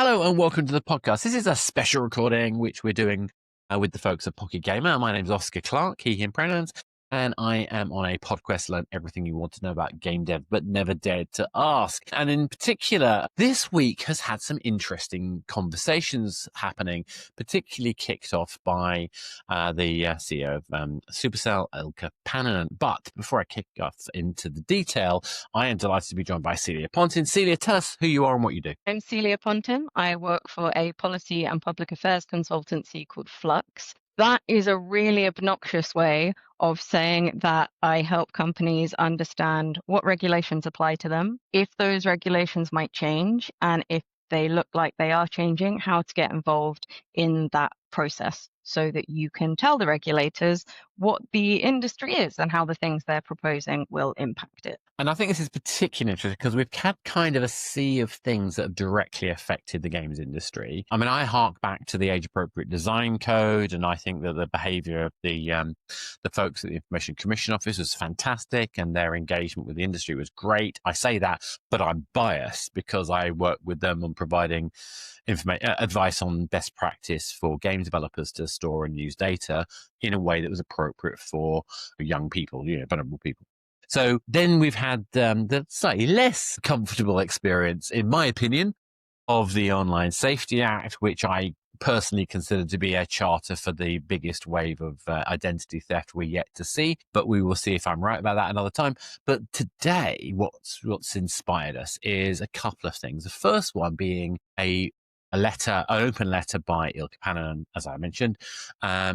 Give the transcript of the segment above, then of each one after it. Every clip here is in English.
Hello and welcome to the podcast. This is a special recording which we're doing with the folks at Pocket Gamer. My name is Oscar Clark, he, him pronouns, and I am on a podcast to learn everything you want to know about game dev, but never dared to ask. And in particular, this week has had some interesting conversations happening, particularly kicked off by the CEO of Supercell, Ilkka Paananen. But before I kick off into the detail, I am delighted to be joined by Celia Pontin. Celia, tell us who you are and what you do. I'm Celia Pontin. I work for a policy and public affairs consultancy called Flux. That is a really obnoxious way of saying that I help companies understand what regulations apply to them, if those regulations might change, and if they look like they are changing, how to get involved in that process so that you can tell the regulators what the industry is and how the things they're proposing will impact it. And I think this is particularly interesting because we've had kind of a sea of things that have directly affected the games industry. I mean, I hark back to the age-appropriate design code, and I think that the behaviour of the folks at the Information Commission Office was fantastic, and their engagement with the industry was great. I say that, but I'm biased because I work with them on providing advice on best practice for game developers to store and use data in a way that was appropriate for young people, vulnerable people. So then we've had the slightly less comfortable experience, in my opinion, of the Online Safety Act, which I personally consider to be a charter for the biggest wave of identity theft we're yet to see. But we will see if I'm right about that another time. But today, what's inspired us is a couple of things. The first one being an open letter by Ilkka Paananen, as I mentioned,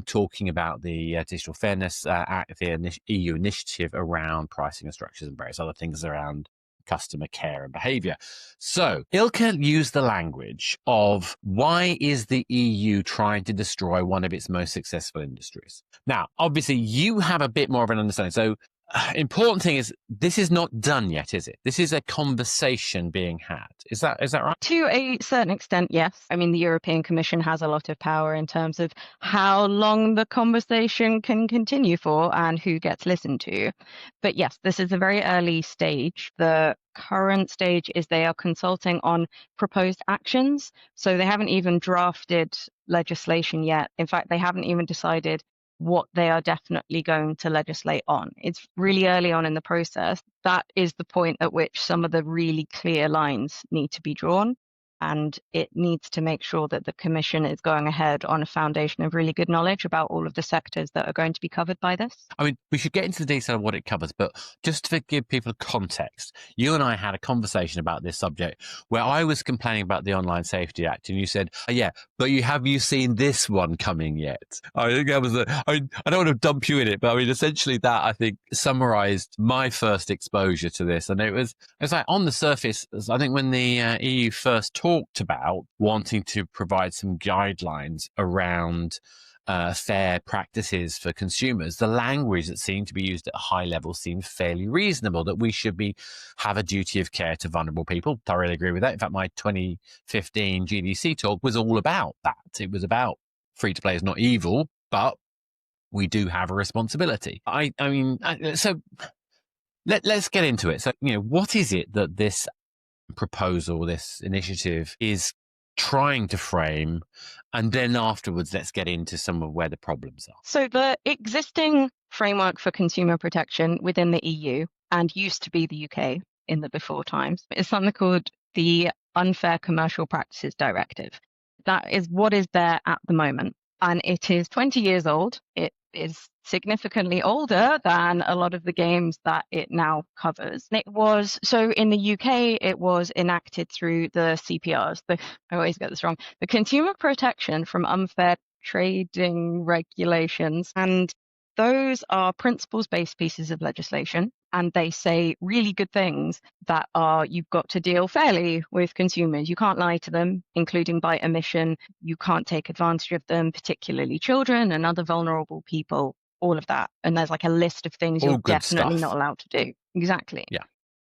talking about the Digital Fairness Act, the EU initiative around pricing and structures and various other things around customer care and behavior. So Ilkka used the language of why is the EU trying to destroy one of its most successful industries? Now, obviously, you have a bit more of an understanding. So important thing is this is not done yet, is it? This is a conversation being had. Is that right? To a certain extent, yes. I mean, the European Commission has a lot of power in terms of how long the conversation can continue for and who gets listened to. But yes, this is a very early stage. The current stage is they are consulting on proposed actions. So they haven't even drafted legislation yet. In fact, they haven't even decided what they are definitely going to legislate on. It's really early on in the process. That is the point at which some of the really clear lines need to be drawn. And it needs to make sure that the Commission is going ahead on a foundation of really good knowledge about all of the sectors that are going to be covered by this. I mean, we should get into the detail of what it covers, but just to give people context, you and I had a conversation about this subject where I was complaining about the Online Safety Act, and you said, yeah, but have you seen this one coming yet? I think that was I don't want to dump you in it, but I mean, essentially that, I think, summarized my first exposure to this. And it was like on the surface, I think when the EU first talked about wanting to provide some guidelines around fair practices for consumers, the language that seemed to be used at a high level seemed fairly reasonable, that we should have a duty of care to vulnerable people. Thoroughly agree with that. In fact, my 2015 GDC talk was all about that. It was about free to play is not evil, but we do have a responsibility. So let's get into it. So, what is it that this proposal, this initiative is trying to frame, and then afterwards let's get into some of where the problems are. So the existing framework for consumer protection within the EU, and used to be the UK in the before times, is something called the Unfair Commercial Practices Directive. That is what is there at the moment, and it is 20 years old. It is significantly older than a lot of the games that it now covers. In the UK, it was enacted through the CPRs. I always get this wrong. The Consumer Protection from Unfair Trading Regulations. And those are principles-based pieces of legislation, and they say really good things that are, you've got to deal fairly with consumers. You can't lie to them, including by omission. You can't take advantage of them, particularly children and other vulnerable people, all of that. And there's like a list of things you're definitely not allowed to do. Exactly. Yeah.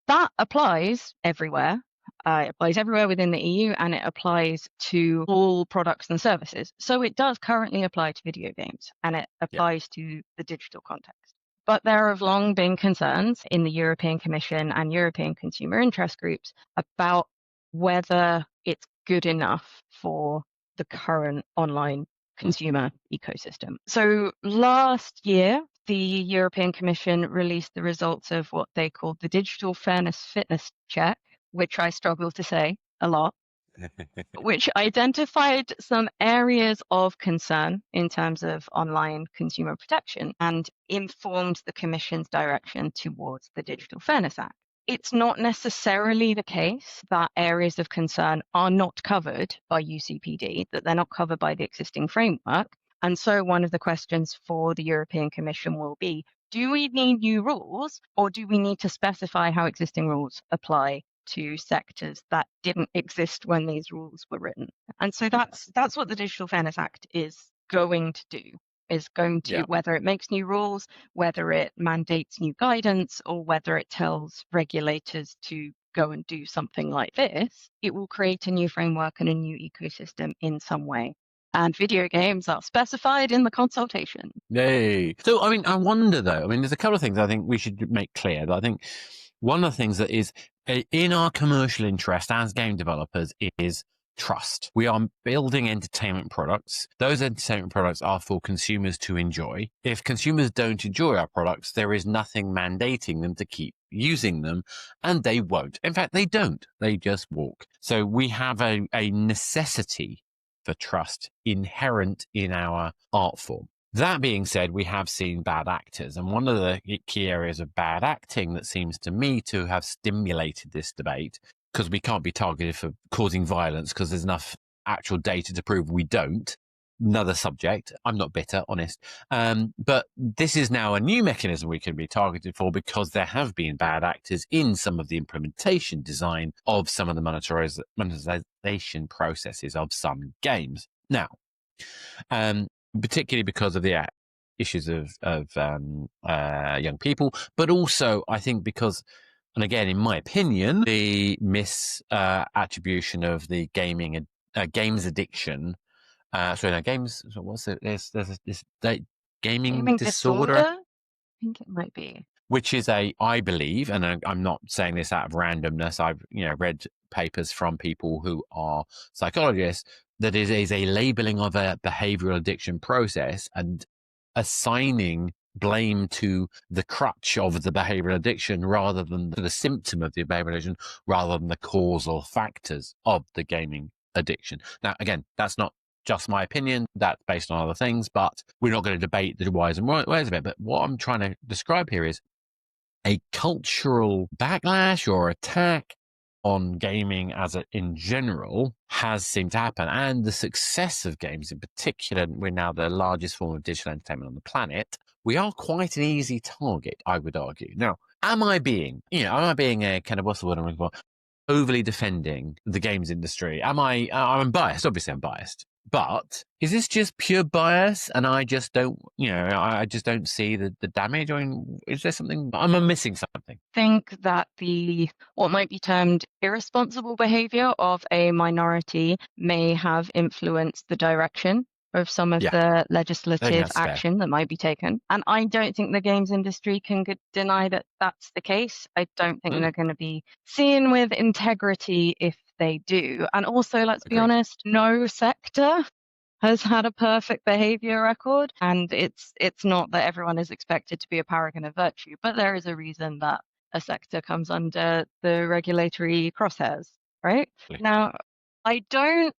That applies everywhere. It applies everywhere within the EU, and it applies to all products and services. So it does currently apply to video games, and it applies to the digital context. But there have long been concerns in the European Commission and European consumer interest groups about whether it's good enough for the current online consumer ecosystem. So last year, the European Commission released the results of what they called the Digital Fairness Fitness Check, which I struggle to say a lot, which identified some areas of concern in terms of online consumer protection and informed the Commission's direction towards the Digital Fairness Act. It's not necessarily the case that areas of concern are not covered by UCPD, that they're not covered by the existing framework. And so one of the questions for the European Commission will be, do we need new rules, or do we need to specify how existing rules apply to sectors that didn't exist when these rules were written? And so that's what the Digital Fairness Act is going to do, is going to, whether it makes new rules, whether it mandates new guidance, or whether it tells regulators to go and do something like this, it will create a new framework and a new ecosystem in some way. And video games are specified in the consultation. Yay. So, I mean, I wonder though, I mean, there's a couple of things I think we should make clear. That I think one of the things that is in our commercial interest as game developers is trust. We are building entertainment products. Those entertainment products are for consumers to enjoy. If consumers don't enjoy our products, there is nothing mandating them to keep using them, and they won't. In fact, they don't. They just walk. So we have a necessity for trust inherent in our art form. That being said, we have seen bad actors, and one of the key areas of bad acting that seems to me to have stimulated this debate, because we can't be targeted for causing violence because there's enough actual data to prove we don't. Another subject. I'm not bitter, honest. But this is now a new mechanism we can be targeted for because there have been bad actors in some of the implementation design of some of the monetization processes of some games. Now, particularly because of the issues of young people, but also I think because, and again, in my opinion, the misattribution of the games addiction. Games. So what's it? There's this gaming disorder. I think it might be. Which is I believe, and I'm not saying this out of randomness. I've read papers from people who are psychologists that it is a labeling of a behavioral addiction process and assigning blame to the crutch of the behavioral addiction rather than the symptom of the behavioral addiction, rather than the causal factors of the gaming addiction. Now, again, that's not just my opinion, that's based on other things, but we're not going to debate the whys and whys of it. But what I'm trying to describe here is a cultural backlash or attack on gaming in general has seemed to happen. And the success of games in particular, we're now the largest form of digital entertainment on the planet. We are quite an easy target, I would argue. Now, am I being a kind of, what's the word I'm looking for, overly defending the games industry? I'm biased. Obviously I'm biased. But is this just pure bias and I just don't, I just don't see the damage? I mean, is there something, I'm missing something? I think that what might be termed irresponsible behavior of a minority may have influenced the direction of some of the legislative action that might be taken. And I don't think the games industry can deny that that's the case. I don't think they're going to be seen with integrity if they do. And also, let's be honest, no sector has had a perfect behavior record. And it's not that everyone is expected to be a paragon of virtue, but there is a reason that a sector comes under the regulatory crosshairs, right? Now, I don't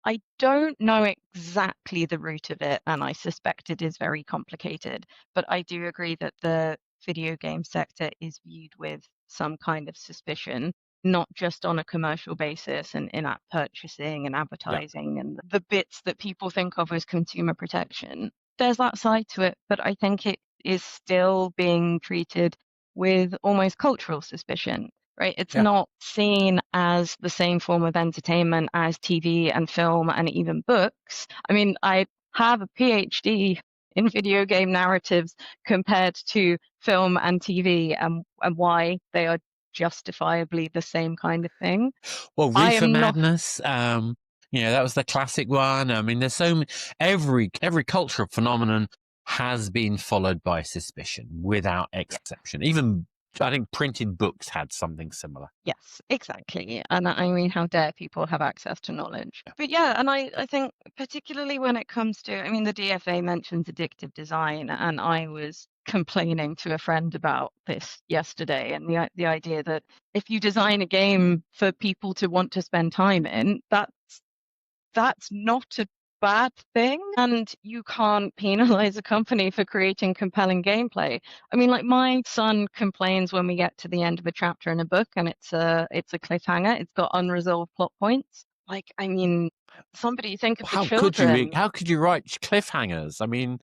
know exactly the root of it, and I suspect it is very complicated, but I do agree that the video game sector is viewed with some kind of suspicion, not just on a commercial basis and in-app purchasing and advertising and the bits that people think of as consumer protection. There's that side to it, but I think it is still being treated with almost cultural suspicion. Right? It's not seen as the same form of entertainment as TV and film and even books. I mean, I have a PhD in video game narratives compared to film and TV and why they are justifiably the same kind of thing. Well, Reefer Madness, that was the classic one. I mean, there's so many, every cultural phenomenon has been followed by suspicion without exception. Even I think printed books had something similar. Yes, exactly. And I mean, how dare people have access to knowledge? But yeah, and I think particularly when it comes to, I mean, the DFA mentions addictive design, and I was complaining to a friend about this yesterday, and the idea that if you design a game for people to want to spend time in, that's not a bad thing, and you can't penalize a company for creating compelling gameplay. I mean, like, my son complains when we get to the end of a chapter in a book and it's a cliffhanger, it's got unresolved plot points. Like, I mean, somebody think of the children. How could you write cliffhangers? I mean,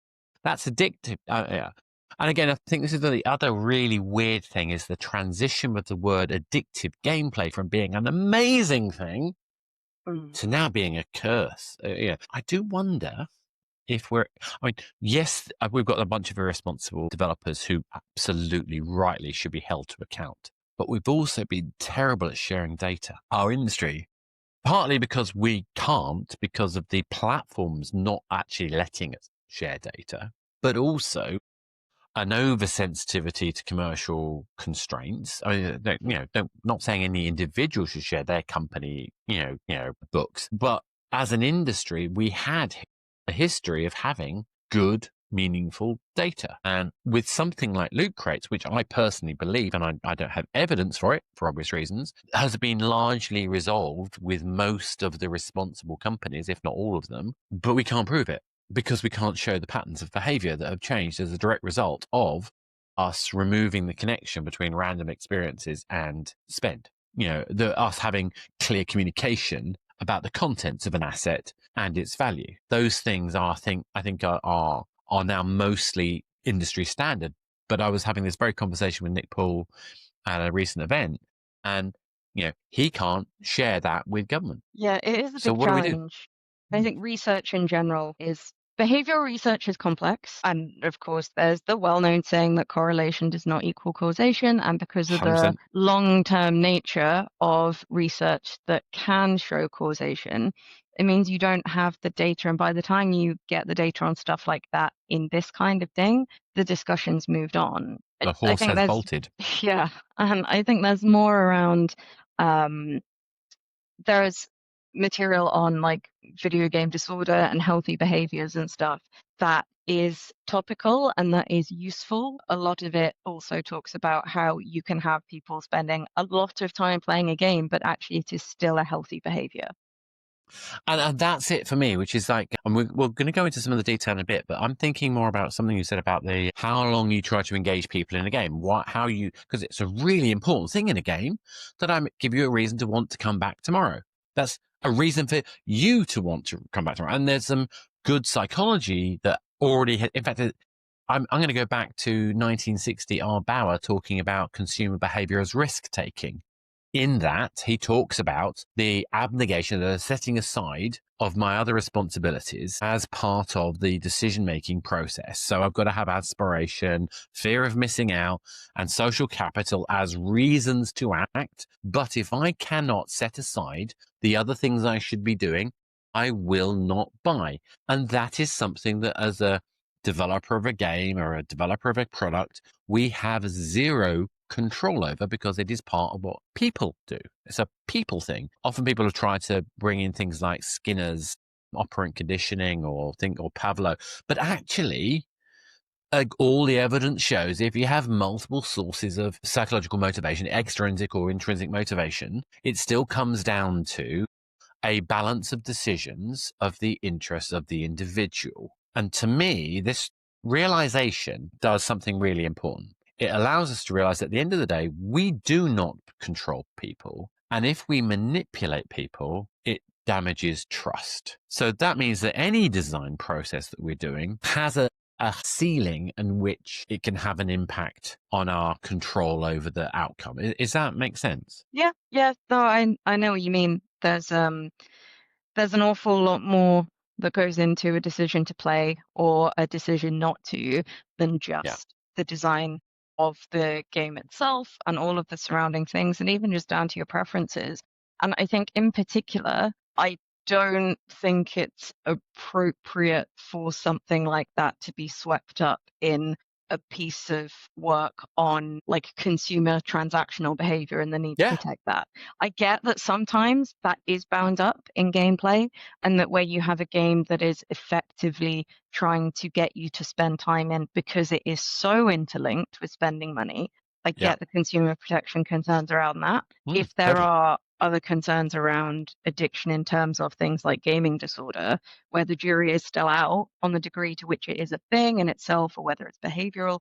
that's addictive. Yeah. And again, I think this is the other really weird thing is the transition with the word addictive gameplay from being an amazing thing to now being a curse. Yeah. I do wonder if I mean, yes, we've got a bunch of irresponsible developers who absolutely rightly should be held to account. But we've also been terrible at sharing data. Our industry, partly because we can't, because of the platforms not actually letting us share data, but also an oversensitivity to commercial constraints. I mean, not saying any individual should share their company, books, but as an industry, we had a history of having good, meaningful data. And with something like loot crates, which I personally believe, and I don't have evidence for it for obvious reasons, has been largely resolved with most of the responsible companies, if not all of them, but we can't prove it because we can't show the patterns of behavior that have changed as a direct result of us removing the connection between random experiences and spend. Us having clear communication about the contents of an asset and its value. Those things I think are now mostly industry standard. But I was having this very conversation with Nick Paul at a recent event, and he can't share that with government. Yeah, it is a So big what do we do? challenge. I think research in general is behavioral research is complex. And of course, there's the well-known saying that correlation does not equal causation. And because of the 100%. long-term nature of research that can show causation, it means you don't have the data. And by the time you get the data on stuff like that in this kind of thing, the discussion's moved on. The I horse think has bolted. yeah, and I think there's more around. There's material on like video game disorder and healthy behaviors and stuff that is topical and that is useful. A lot of it also talks about how you can have people spending a lot of time playing a game, but actually it is still a healthy behavior. And that's it for me, which is like, and we're going to go into some of the detail in a bit, but I'm thinking more about something you said about how long you try to engage people in a game, because it's a really important thing in a game that I give you a reason to want to come back tomorrow. That's a reason for you to want to come back tomorrow. And there's some good psychology that already, in fact, I'm going to go back to 1960 R. Bauer talking about consumer behavior as risk taking. In that, he talks about the abnegation, the setting aside of my other responsibilities as part of the decision-making process. So I've got to have aspiration, fear of missing out, and social capital as reasons to act. But if I cannot set aside the other things I should be doing, I will not buy. And that is something that as a developer of a game or a developer of a product, we have zero control over because it is part of what people do. It's a people thing. Often people have tried to bring in things like Skinner's operant conditioning or Pavlov, but actually all the evidence shows if you have multiple sources of psychological motivation, extrinsic or intrinsic motivation, it still comes down to a balance of decisions of the interests of the individual. And to me, this realization does something really important. It allows us to realize that at the end of the day, we do not control people. And if we manipulate people, it damages trust. So that means that any design process that we're doing has a ceiling in which it can have an impact on our control over the outcome. Does that make sense? Yeah. No, I know what you mean. There's an awful lot more that goes into a decision to play or a decision not to than just the design of the game itself and all of the surrounding things, and even just down to your preferences. And I think in particular, I don't think it's appropriate for something like that to be swept up in a piece of work on like consumer transactional behavior and the need to protect that. I get that sometimes that is bound up in gameplay, and that where you have a game that is effectively trying to get you to spend time in because it is so interlinked with spending money, I get the consumer protection concerns around that. If there are other concerns around addiction in terms of things like gaming disorder, where the jury is still out on the degree to which it is a thing in itself or whether it's behavioral,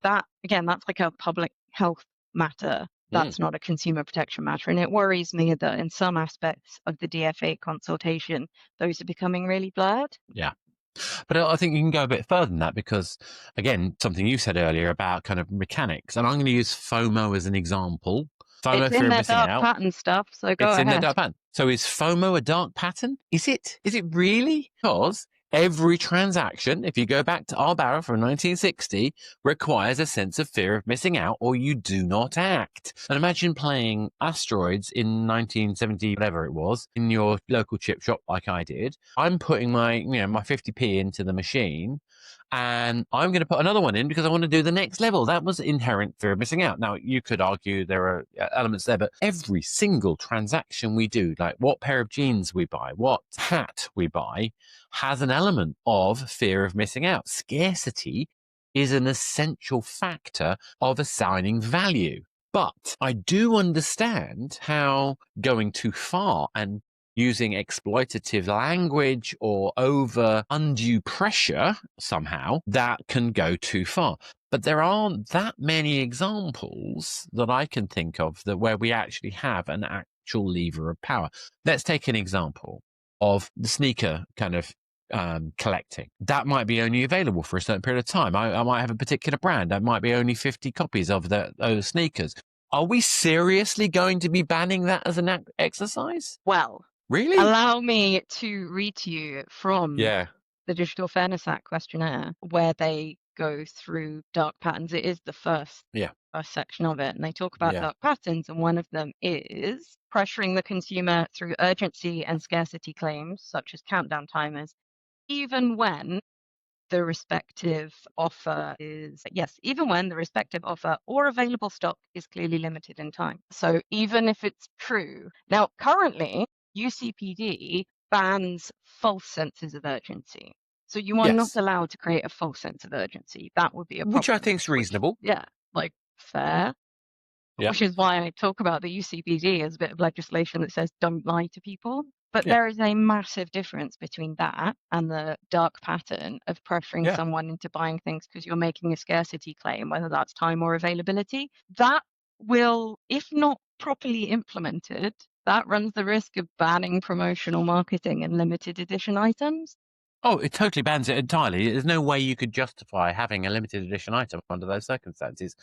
that again, that's like a public health matter. That's not a consumer protection matter. And it worries me that in some aspects of the DFA consultation, those are becoming really blurred. Yeah. But I think you can go a bit further than that because, again, something you said earlier about kind of mechanics, and I'm going to use FOMO as an example. FOMO, it's in their dark pattern stuff, so go ahead. It's in their dark pattern. So is FOMO a dark pattern? Is it? Is it really? Because every transaction, if you go back to our barrel from 1960, requires a sense of fear of missing out or you do not act. And imagine playing Asteroids in 1970, whatever it was, in your local chip shop like I did. I'm putting my 50p into the machine, and I'm going to put another one in because I want to do the next level. That was inherent fear of missing out. Now, you could argue there are elements there, but every single transaction we do, like what pair of jeans we buy, what hat we buy, has an element of fear of missing out. Scarcity is an essential factor of assigning value. But I do understand how going too far and using exploitative language or over undue pressure somehow, that can go too far. But there aren't that many examples that I can think of where we actually have an actual lever of power. Let's take an example of the sneaker kind of collecting. That might be only available for a certain period of time. I might have a particular brand. There might be only 50 copies of those sneakers. Are we seriously going to be banning that as an exercise? Well, really? Allow me to read to you from the Digital Fairness Act questionnaire, where they go through dark patterns. It is the first section of it, and they talk about dark patterns, and one of them is pressuring the consumer through urgency and scarcity claims, such as countdown timers, even when the respective offer or available stock is clearly limited in time. So even if it's true. Now, currently, UCPD bans false senses of urgency. So you are not allowed to create a false sense of urgency. That would be a problem. Which I think is reasonable. Fair. Which is why I talk about the UCPD as a bit of legislation that says don't lie to people. But there is a massive difference between that and the dark pattern of pressuring someone into buying things because you're making a scarcity claim, whether that's time or availability. That will, if not properly implemented, that runs the risk of banning promotional marketing and limited edition items. Oh, it totally bans it entirely. There's no way you could justify having a limited edition item under those circumstances,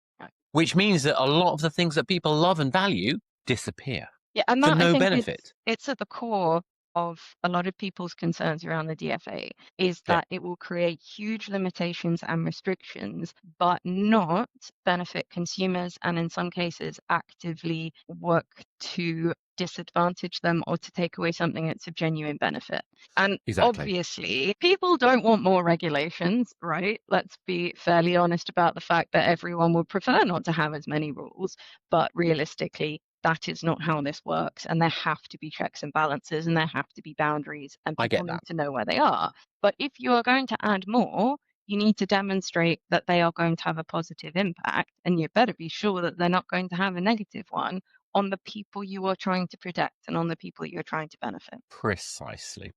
which means that a lot of the things that people love and value disappear. Yeah, and for that, no I think benefit. It's at the core of a lot of people's concerns around the DFA is that it will create huge limitations and restrictions, but not benefit consumers, and in some cases actively work to disadvantage them or to take away something that's of genuine benefit. And obviously, people don't want more regulations, right? Let's be fairly honest about the fact that everyone would prefer not to have as many rules, but realistically, that is not how this works, and there have to be checks and balances, and there have to be boundaries, and people need to know where they are. But if you are going to add more, you need to demonstrate that they are going to have a positive impact, and you better be sure that they're not going to have a negative one on the people you are trying to protect and on the people you're trying to benefit. Precisely.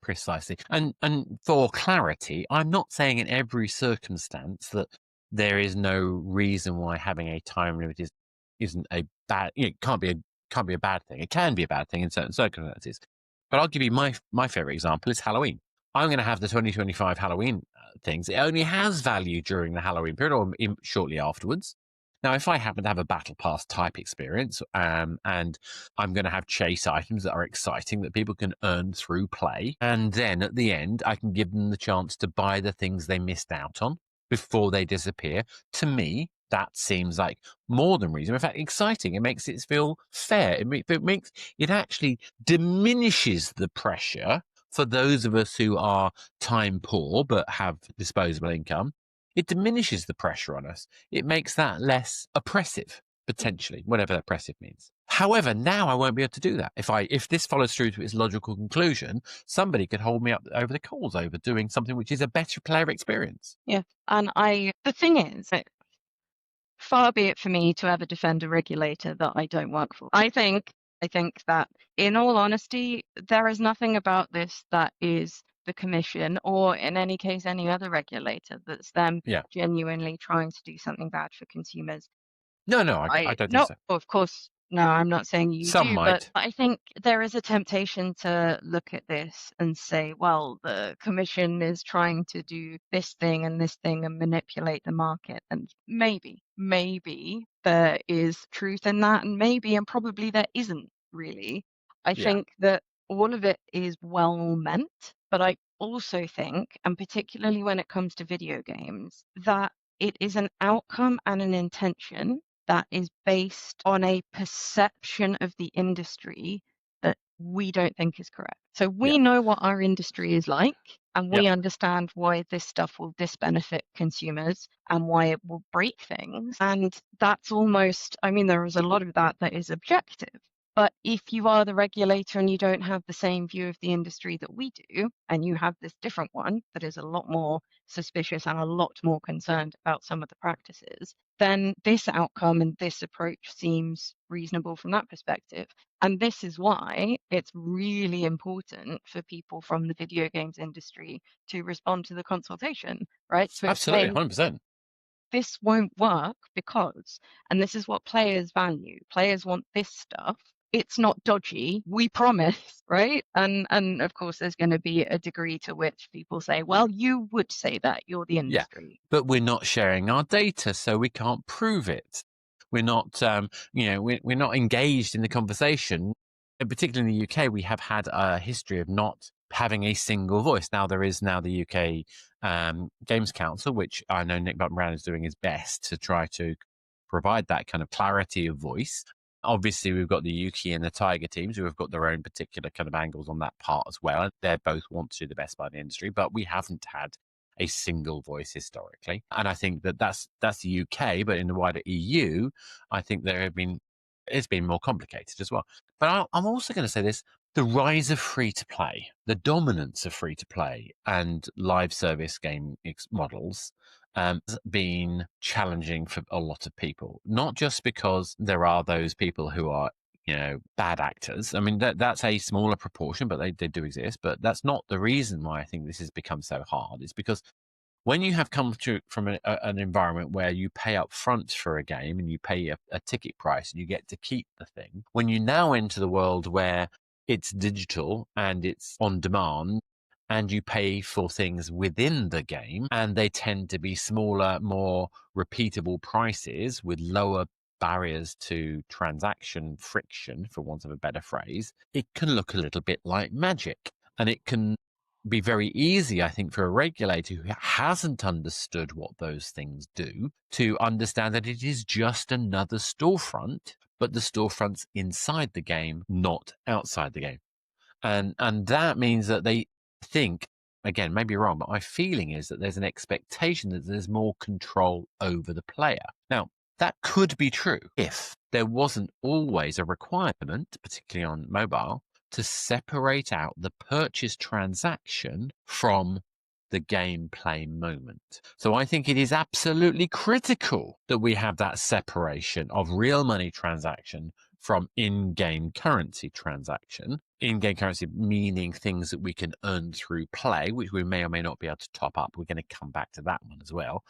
And for clarity, I'm not saying in every circumstance that there is no reason why having a time limit isn't a bad. It can't be a bad thing. It can be a bad thing in certain circumstances. But I'll give you my favorite example is Halloween. I'm going to have the 2025 Halloween things. It only has value during the Halloween period or shortly afterwards. Now, if I happen to have a battle pass type experience and I'm going to have chase items that are exciting that people can earn through play, and then at the end, I can give them the chance to buy the things they missed out on before they disappear, to me, that seems like more than reasonable. In fact, exciting. It makes it feel fair. It actually diminishes the pressure for those of us who are time poor but have disposable income. it diminishes the pressure on us. It makes that less oppressive, potentially, whatever oppressive means. However, now I won't be able to do that. If this follows through to its logical conclusion, somebody could hold me up over the coals over doing something which is a better player experience. Yeah. And the thing is, far be it for me to ever defend a regulator that I don't work for. I think that, in all honesty, there is nothing about this that is the commission, or in any case, any other regulator, that's them genuinely trying to do something bad for consumers. No, I don't think so. Of course, no, I'm not saying you Some do, might. but I think there is a temptation to look at this and say, well, the commission is trying to do this thing and manipulate the market. And maybe there is truth in that, and maybe and probably there isn't really. I think that all of it is well meant, but I also think, and particularly when it comes to video games, that it is an outcome and an intention that is based on a perception of the industry that we don't think is correct. So we know what our industry is like, and we understand why this stuff will disbenefit consumers and why it will break things. And that's almost, I mean, there is a lot of that is objective. But if you are the regulator and you don't have the same view of the industry that we do, and you have this different one that is a lot more suspicious and a lot more concerned about some of the practices, then this outcome and this approach seems reasonable from that perspective. And this is why it's really important for people from the video games industry to respond to the consultation, right? So absolutely, 100%. This won't work because, and this is what players value. Players want this stuff. It's not dodgy, we promise, right? And of course, there's going to be a degree to which people say, well, you would say that, you're the industry. But we're not sharing our data, so we can't prove it. We're not, we're not engaged in the conversation. And particularly in the UK, we have had a history of not having a single voice. Now there is the UK Games Council, which I know Nick Button-Brown is doing his best to try to provide that kind of clarity of voice. Obviously, we've got the Yuki and the Tiger teams who have got their own particular kind of angles on that part as well. They both want to do the best by the industry, but we haven't had a single voice historically. And I think that's the UK, but in the wider EU, I think it's been more complicated as well. But I'm also going to say this: the rise of free to play, the dominance of free to play and live service game models has been challenging for a lot of people, not just because there are those people who are, bad actors. I mean, that's a smaller proportion, but they do exist. But that's not the reason why I think this has become so hard. It's because when you have come from an environment where you pay up front for a game and you pay a ticket price and you get to keep the thing, when you now enter the world where it's digital and it's on demand, and you pay for things within the game, and they tend to be smaller, more repeatable prices with lower barriers to transaction friction, for want of a better phrase, it can look a little bit like magic. And it can be very easy, I think, for a regulator who hasn't understood what those things do to understand that it is just another storefront, but the storefront's inside the game, not outside the game. And that means that they think, again, maybe wrong, but my feeling is that there's an expectation that there's more control over the player. Now, that could be true if there wasn't always a requirement, particularly on mobile, to separate out the purchase transaction from the gameplay moment. So I think it is absolutely critical that we have that separation of real money transaction from in-game currency transaction. In-game currency meaning things that we can earn through play, which we may or may not be able to top up. We're going to come back to that one as well.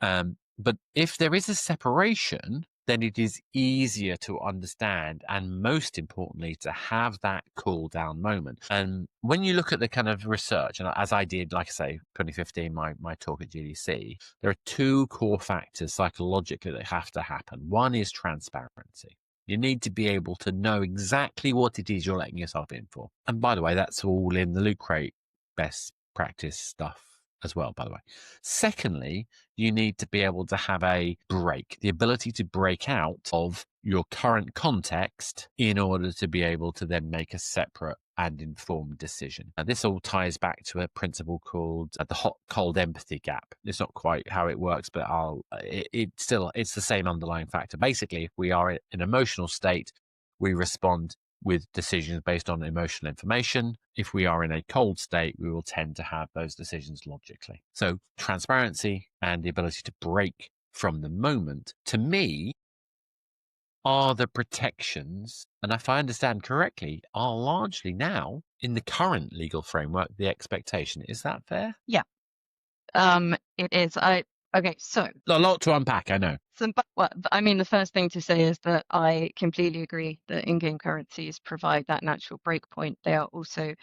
But if there is a separation, then it is easier to understand and, most importantly, to have that cool down moment. And when you look at the kind of research, and as I did, like I say, 2015, my talk at GDC, there are two core factors psychologically that have to happen. One is transparency. You need to be able to know exactly what it is you're letting yourself in for. And by the way, that's all in the Loot Crate best practice stuff as well, by the way. Secondly, you need to be able to have a break, the ability to break out of your current context in order to be able to then make a separate and informed decision. And this all ties back to a principle called the hot cold empathy gap. It's not quite how it works, but it's the same underlying factor. Basically, if we are in an emotional state, we respond with decisions based on emotional information. If we are in a cold state, we will tend to have those decisions logically. So transparency and the ability to break from the moment, to me, are the protections, and if I understand correctly, are largely now in the current legal framework the expectation. Is that fair? Yeah, it is. Okay, so a lot to unpack, I know. Well, I mean, the first thing to say is that I completely agree that in-game currencies provide that natural breakpoint. They are also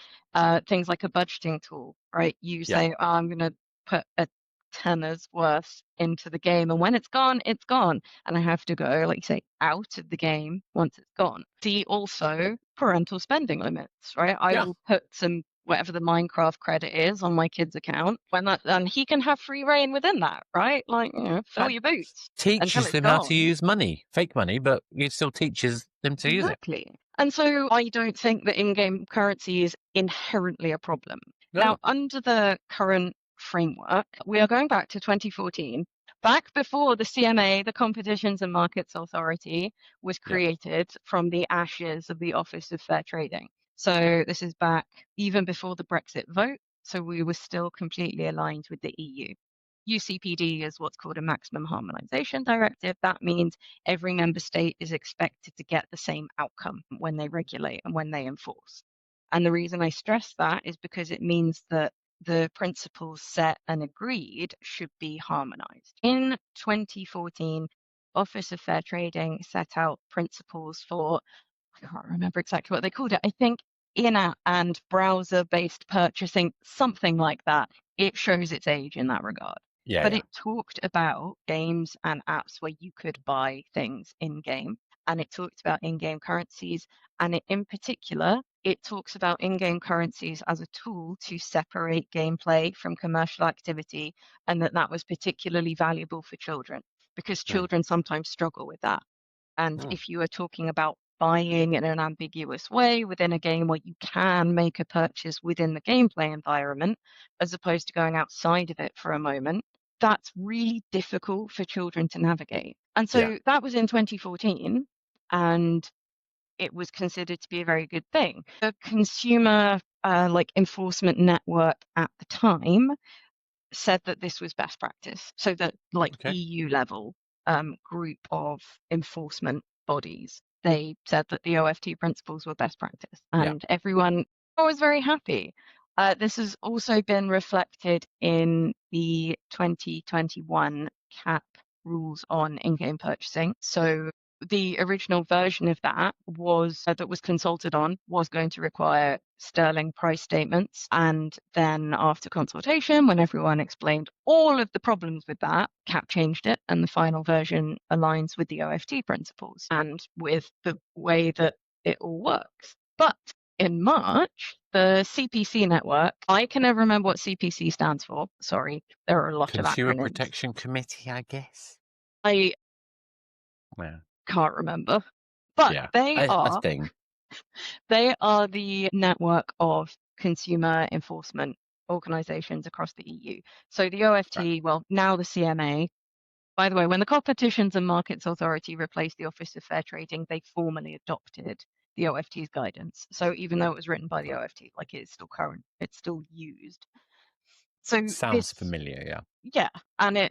things like a budgeting tool, right? You say, oh, I'm going to put a tenner's worth into the game, and when it's gone, and I have to go, like you say, out of the game once it's gone. See, also parental spending limits, right? I will put some whatever the Minecraft credit is on my kid's account, and he can have free reign within that, right? Like, fill your boots. Teaches them how to use money, fake money, but it still teaches them to use it. Exactly. And so I don't think that in-game currency is inherently a problem. No. Now, under the current framework, we are going back to 2014, back before the CMA, the Competitions and Markets Authority, was created from the ashes of the Office of Fair Trading. So this is back even before the Brexit vote. So we were still completely aligned with the EU. UCPD is what's called a maximum harmonization directive. That means every member state is expected to get the same outcome when they regulate and when they enforce. And the reason I stress that is because it means that the principles set and agreed should be harmonized. In 2014, Office of Fair Trading set out principles for, I can't remember exactly what they called it. I think in-app and browser-based purchasing, something like that. It shows its age in that regard. But it talked about games and apps where you could buy things in-game. And it talked about in-game currencies. And in particular, it talks about in-game currencies as a tool to separate gameplay from commercial activity, and that was particularly valuable for children because children sometimes struggle with that. And if you are talking about buying in an ambiguous way within a game where you can make a purchase within the gameplay environment, as opposed to going outside of it for a moment, that's really difficult for children to navigate. And so that was in 2014, and it was considered to be a very good thing. The consumer enforcement network at the time said that this was best practice. So that EU level group of enforcement bodies, they said that the OFT principles were best practice, and everyone was very happy. This has also been reflected in the 2021 CAP rules on in-game purchasing. So the original version of that was consulted on was going to require sterling price statements, and then after consultation, when everyone explained all of the problems with that, CAP changed it, and the final version aligns with the OFT principles and with the way that it all works. But in March, the CPC network, I can never remember what CPC stands for. Sorry, there are a lot of acronyms. Consumer Protection Committee, I guess. I can't remember. But they are the network of consumer enforcement organizations across the EU. So the OFT, well, now the CMA. By the way, when the Competitions and Markets Authority replaced the Office of Fair Trading, they formally adopted the OFT's guidance. So even though it was written by the OFT, it's still current, it's still used. So sounds familiar, yeah, and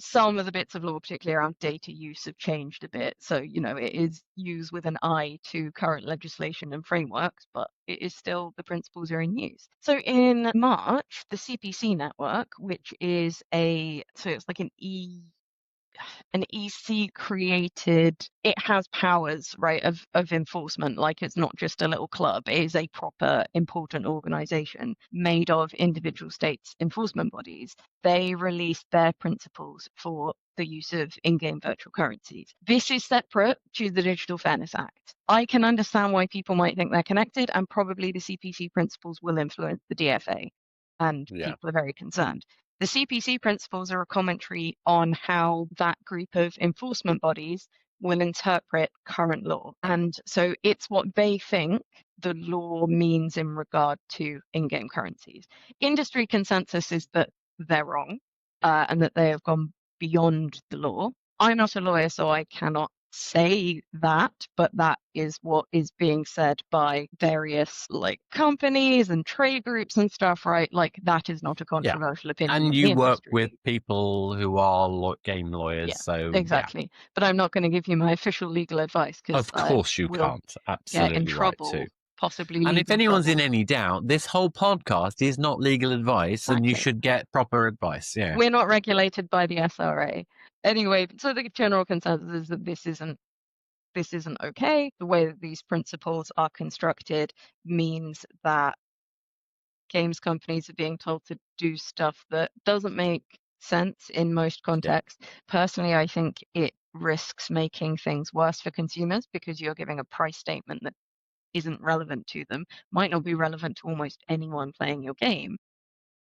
some of the bits of law, particularly around data use, have changed a bit. So it is used with an eye to current legislation and frameworks, but it is still, the principles are in use. So in March, the CPC network, which is it's like an EC created, it has powers, right, of enforcement. It's not just a little club, it is a proper important organization made of individual states' enforcement bodies. They released their principles for the use of in-game virtual currencies. This is separate to the Digital Fairness Act. I can understand why people might think they're connected, and probably the CPC principles will influence the DFA, and people are very concerned. The CPC principles are a commentary on how that group of enforcement bodies will interpret current law. And so it's what they think the law means in regard to in-game currencies. Industry consensus is that they're wrong and that they have gone beyond the law. I'm not a lawyer, so I cannot say that, but that is what is being said by various like companies and trade groups and stuff, right? Like that is not a controversial opinion. And in you the work industry. with people who are game lawyers, Yeah, so exactly. But I'm not going to give you my official legal advice because of course you will can't. get in Absolutely right trouble, too. possibly And if legal anyone's in trouble. any doubt, this whole podcast is not legal advice, and you Exactly. should get proper advice. Yeah. We're not regulated by the SRA. Anyway, so the general consensus is that this isn't okay. The way that these principles are constructed means that games companies are being told to do stuff that doesn't make sense in most contexts. Personally, I think it risks making things worse for consumers because you're giving a price statement that isn't relevant to them, might not be relevant to almost anyone playing your game.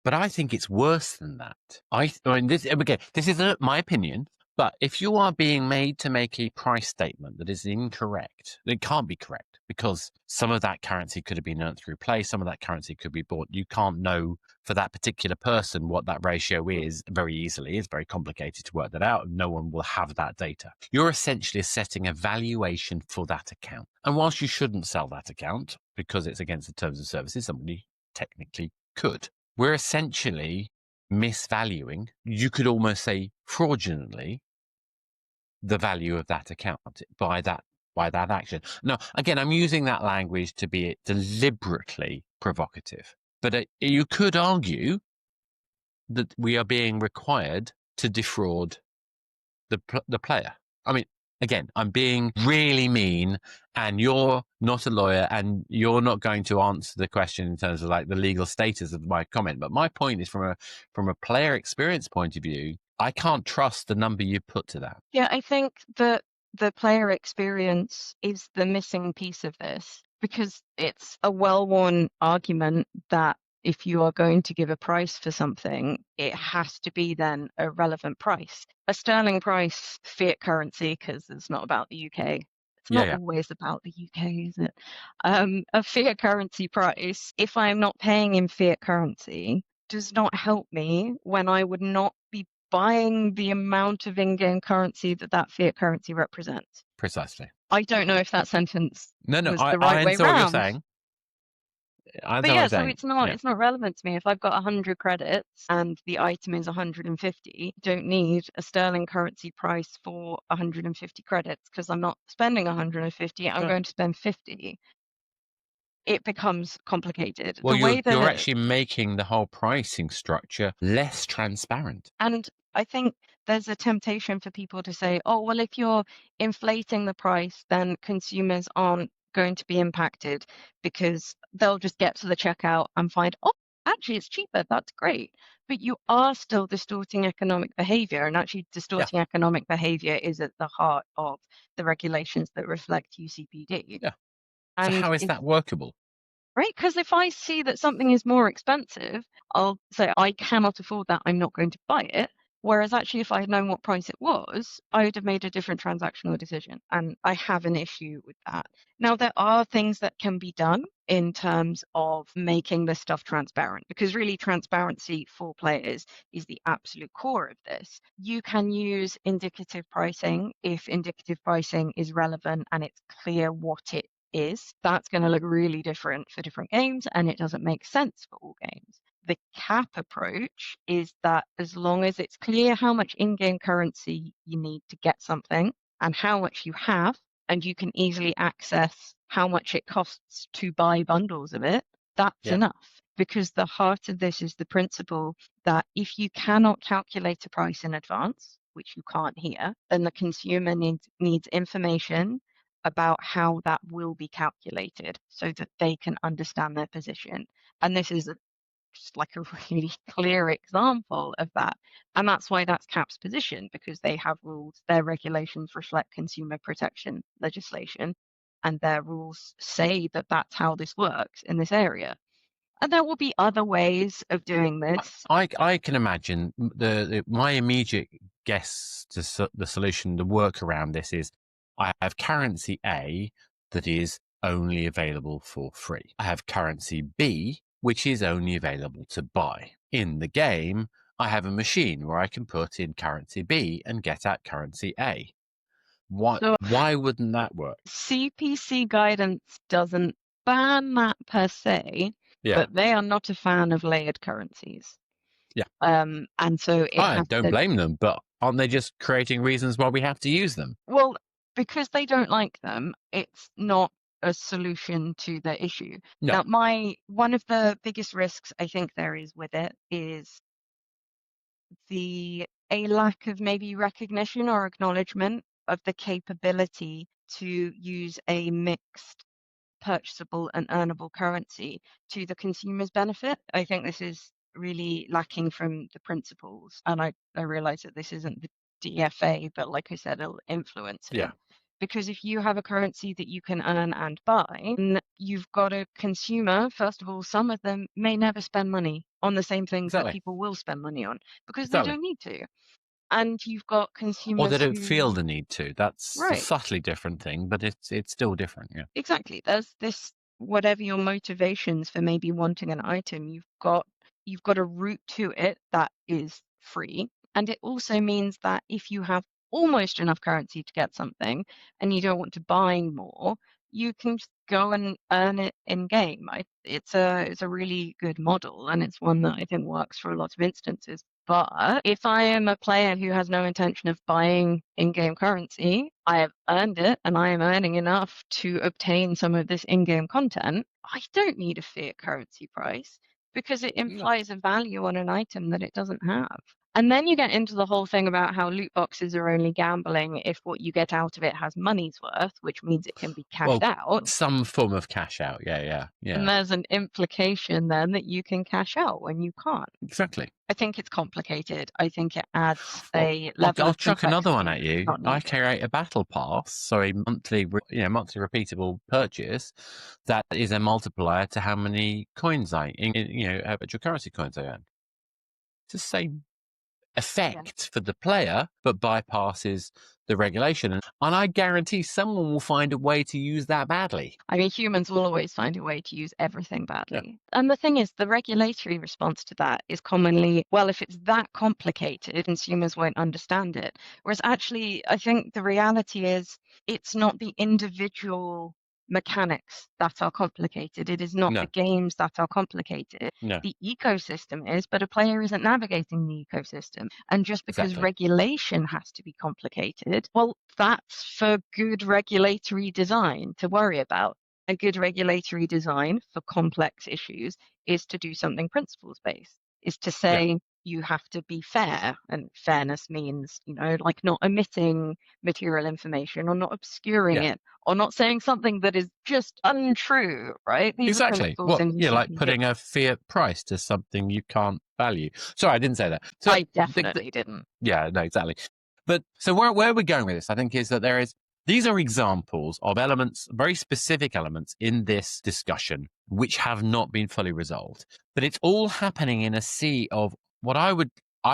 But I think it's worse than that. I mean, this is my opinion. But if you are being made to make a price statement that is incorrect, it can't be correct because some of that currency could have been earned through play, some of that currency could be bought. You can't know for that particular person what that ratio is very easily. It's very complicated to work that out. No one will have that data. You're essentially setting a valuation for that account. And whilst you shouldn't sell that account because it's against the terms of services, somebody technically could. We're essentially misvaluing, you could almost say fraudulently, the value of that account by that action. Now, again, I'm using that language to be deliberately provocative, but you could argue that we are being required to defraud the player. I mean, again, I'm being really mean, and you're not a lawyer, and you're not going to answer the question in terms of like the legal status of my comment. But my point is, from a player experience point of view, I can't trust the number you put to that. Yeah, I think that the player experience is the missing piece of this because it's a well-worn argument that if you are going to give a price for something, it has to be then a relevant price. A sterling price, fiat currency, because it's not about the UK. It's not always about the UK, is it? A fiat currency price, if I'm not paying in fiat currency, does not help me when I would not be buying the amount of in-game currency that fiat currency represents. Precisely. I don't know if that sentence was the right I way understand what you're round. saying. But yeah, so it's not relevant to me. If I've got 100 credits and the item is 150, don't need a sterling currency price for 150 credits because I'm not spending 150, I'm going to spend 50. It becomes complicated. Well, you're actually making the whole pricing structure less transparent. And I think there's a temptation for people to say, oh, well, if you're inflating the price, then consumers aren't going to be impacted because they'll just get to the checkout and find, oh, actually, it's cheaper. That's great. But you are still distorting economic behavior. And actually, distorting economic behavior is at the heart of the regulations that reflect UCPD. Yeah. So how is that workable? Right? Because if I see that something is more expensive, I'll say, I cannot afford that. I'm not going to buy it. Whereas actually, if I had known what price it was, I would have made a different transactional decision. And I have an issue with that. Now, there are things that can be done in terms of making this stuff transparent, because really transparency for players is the absolute core of this. You can use indicative pricing if indicative pricing is relevant and it's clear what it is. That's going to look really different for different games, and it doesn't make sense for all games. The cap approach is that as long as it's clear how much in-game currency you need to get something and how much you have, and you can easily access how much it costs to buy bundles of it, that's enough. Because the heart of this is the principle that if you cannot calculate a price in advance, which you can't here, then the consumer needs information about how that will be calculated so that they can understand their position. And this is just like a really clear example of that. And that's why that's CAP's position, because they have rules. Their regulations reflect consumer protection legislation, and their rules say that that's how this works in this area. And there will be other ways of doing this. I can imagine my immediate guess to the solution, the work around this is I have currency A that is only available for free. I have currency B, which is only available to buy. In the game, I have a machine where I can put in currency B and get at currency A. Why wouldn't that work? CPC guidance doesn't ban that per se, Yeah. but they are not a fan of layered currencies. Yeah. And so I don't blame them, but aren't they just creating reasons why we have to use them? Well, because they don't like them, it's not a solution to the issue. No. Now, one of the biggest risks I think there is with it is a lack of maybe recognition or acknowledgement of the capability to use a mixed purchasable and earnable currency to the consumer's benefit. I think this is really lacking from the principles. And I realize that this isn't the DFA, but like I said, it'll influence it. Yeah. Because if you have a currency that you can earn and buy, then you've got a consumer, first of all, some of them may never spend money on the same things that people will spend money on because they don't need to. And you've got consumers or they don't feel the need to. That's a subtly different thing, but it's still different. Yeah, exactly. There's this, whatever your motivations for maybe wanting an item, you've got a route to it that is free. And it also means that if you have almost enough currency to get something and you don't want to buy more, you can just go and earn it in game. It's a really good model, and it's one that I think works for a lot of instances. But if I am a player who has no intention of buying in-game currency, I have earned it and I am earning enough to obtain some of this in-game content, I don't need a fiat currency price because it implies a value on an item that it doesn't have. And then you get into the whole thing about how loot boxes are only gambling if what you get out of it has money's worth, which means it can be cashed out. Some form of cash out. Yeah. And there's an implication then that you can cash out when you can't. Exactly. I think it's complicated. I think it adds a level I'll of chuck another one at you. not I needed. create a battle pass, so a monthly repeatable purchase that is a multiplier to how many coins how much your currency coins I earn. It's the same effect for the player, but bypasses the regulation. And I guarantee someone will find a way to use that badly. I mean, humans will always find a way to use everything badly. Yeah. And the thing is, the regulatory response to that is commonly, well, if it's that complicated, consumers won't understand it. Whereas actually, I think the reality is it's not the individual mechanics that are complicated. It is not the games that are complicated. The ecosystem is, but a player isn't navigating the ecosystem. And just because regulation has to be complicated, well, that's for good regulatory design to worry about. A good regulatory design for complex issues is to do something principles based, is to say you have to be fair. And fairness means, like not omitting material information or not obscuring it or not saying something that is just untrue, right? These exactly. Like putting a fiat price to something you can't value. Sorry, I didn't say that. So I definitely didn't. Yeah, no, exactly. But so where we're going with this, I think, is that these are examples of elements, very specific elements in this discussion, which have not been fully resolved. But it's all happening in a sea of what I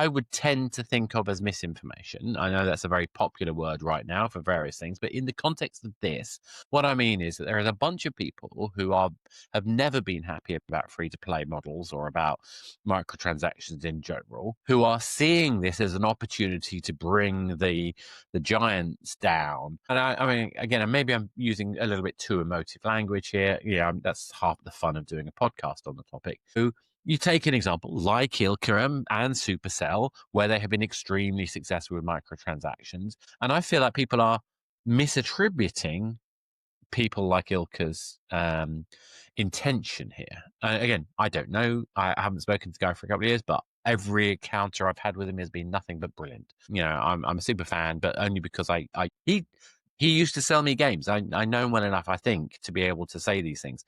would tend to think of as misinformation. I know that's a very popular word right now for various things, but in the context of this, what I mean is that there is a bunch of people who have never been happy about free-to-play models or about microtransactions in general, who are seeing this as an opportunity to bring the giants down. And I mean, again, maybe I'm using a little bit too emotive language here. Yeah, that's half the fun of doing a podcast on the topic. You take an example like Ilkka and Supercell, where they have been extremely successful with microtransactions. And I feel like people are misattributing people like Ilkka's intention here. Again, I don't know. I haven't spoken to the guy for a couple of years, but every encounter I've had with him has been nothing but brilliant. I'm a super fan, but only because he used to sell me games. I know him well enough, I think, to be able to say these things.